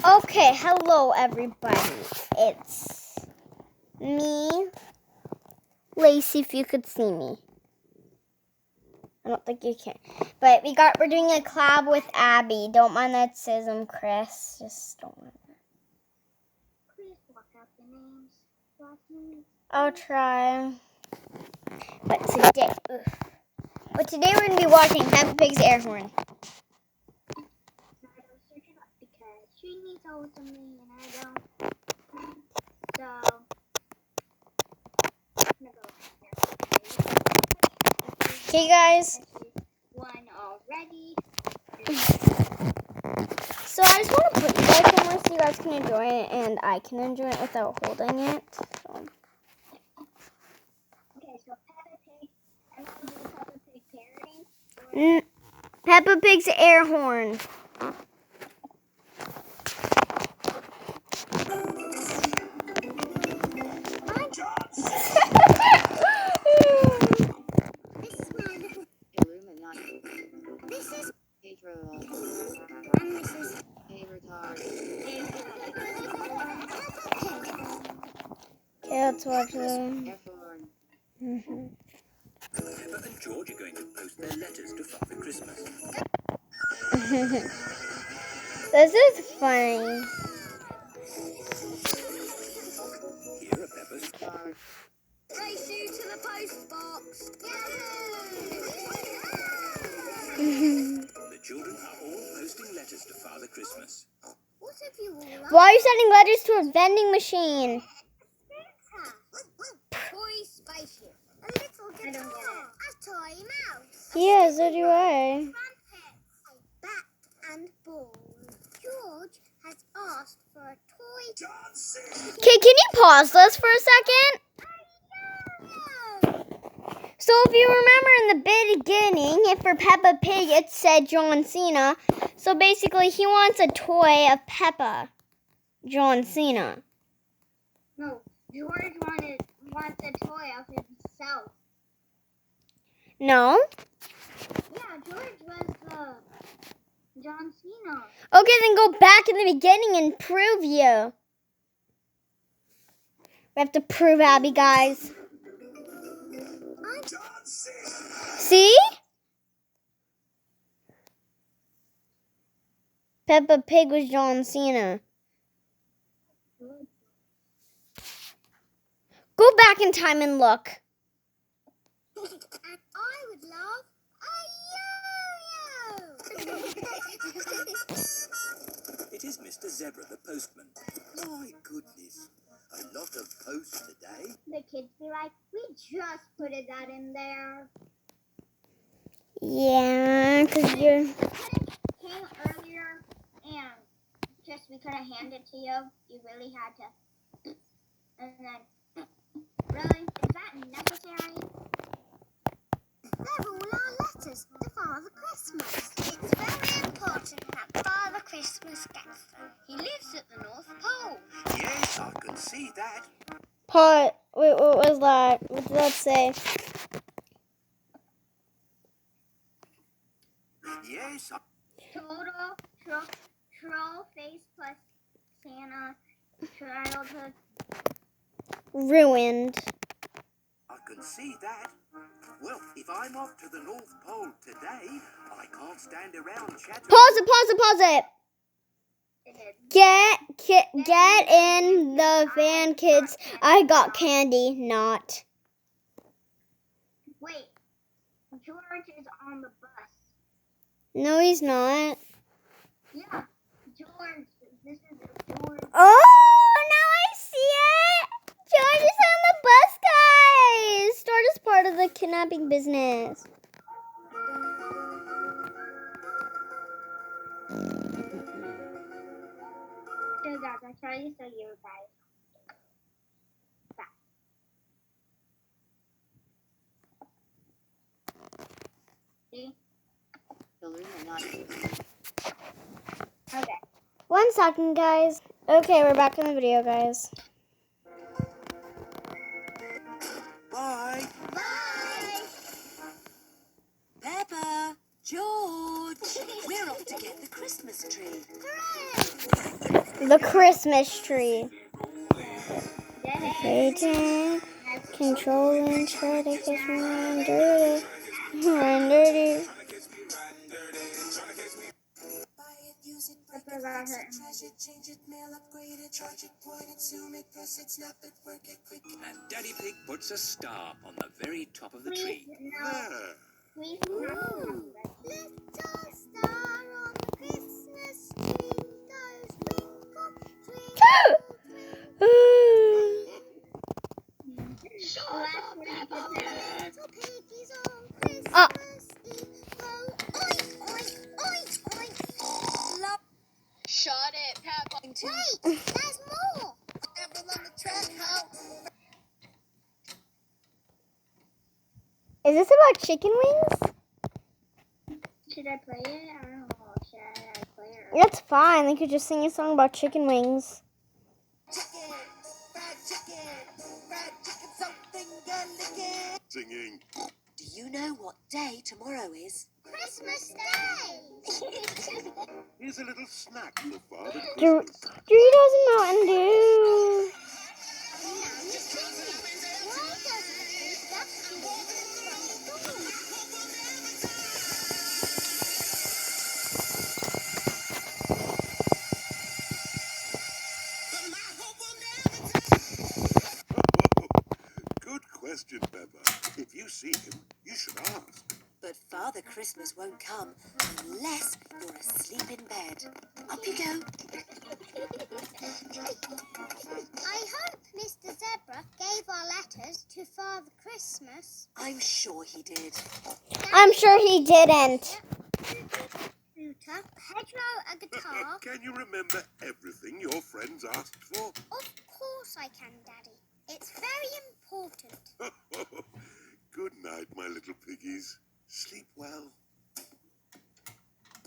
Okay, hello everybody. It's me, Lacey, if you could see me. I don't think you can. But we're doing a collab with Abby. Don't mind that it says I'm Chris. Just don't mind that. Please block out the names. I'll try. But today we're gonna be watching Peppa Pig's air horn. Because she needs always something and I don't. So I'm gonna go here. Okay, guys. One already. So I just want to put you guys somewhere so you guys can enjoy it, and I can enjoy it without holding it. So. Okay, so Peppa Pig. I'm gonna do the Peppa Pig parody. Peppa Pig's air horn. This is Pedro. And this is Okay, let's watch it. Peppa and George are going to post their letters to Father Christmas. This is funny. Here are Peppa's cards. race you to the post box. The children are all posting letters to Father Christmas. What if you all Why are you sending letters to a vending machine? toy spaceship? A little guitar. A toy mouse. Yeah, so do I. Trumpet. A bat and ball. George has asked for a toy. Okay, can you pause this for a second? So if you remember in the beginning, for Peppa Pig, it said John Cena. So basically, he wants a toy of Peppa. John Cena. No, George wants a toy of himself. No? Yeah, George was John Cena. Okay, then go back in the beginning and prove you. We have to prove Abby, guys. See? Peppa Pig was John Cena. Go back in time and look. And I would love a yo-yo. It is Mr. Zebra, the postman. My goodness, a lot of posts today. The kids be like, we just put that in there. Yeah, because you're... Came earlier and just we couldn't hand it to you. You really had to. And then, really? Is that necessary? They're all our letters to Father Christmas. It's very important that Father Christmas gets them. He lives at the North Pole. Yes, I can see that. Wait, what was that? What did that say? Yes, Total troll face plus Santa childhood. Ruined. I can see that. Well, if I'm off to the North Pole today, I can't stand around chatting. Pause it. Get in the van, kids. I got candy, not. Wait, George is on the bus. No, he's not. Yeah, George. This is George. Oh, now I see it. George is on the bus, guys. Start as part of the kidnapping business. So guys, I'm trying to show you guys. Back. See? Okay. 1 second, guys. Okay, we're back in the video, guys. Bye. Bye. Peppa, George, we're off to get the Christmas tree. Hooray! The Christmas tree. Yay. Satan, control and try to kiss me run dirty. Run dirty. Peppa got her. And Daddy Pig puts a star on the very top of the Please tree. no. There. Please no. Little star on the Christmas tree goes twinkle, twinkle, little piggies on Christmas Eve go oink, oink, oink, oink. Love. Shut it, Peppa. Wait, there's more. Everyone on the track now. Is this about chicken wings? Should I play it? I don't know. Should I play it? That's fine. They could just sing a song about chicken wings. Singing. Do you know what day tomorrow is? Christmas Day. Here's a little snack for Father Doritos Christmas. and Mountain Dew. Good question, Peppa. If you see him, you should ask. But Father Christmas won't come unless you're asleep in bed. Up you go. I hope Mr. Zebra gave our letters to Father Christmas. I'm sure he did. I'm sure he didn't. Pedro a guitar. Can you remember everything your friends asked for? Of course I can, Daddy. It's very important. Good night, my little piggies. Sleep well.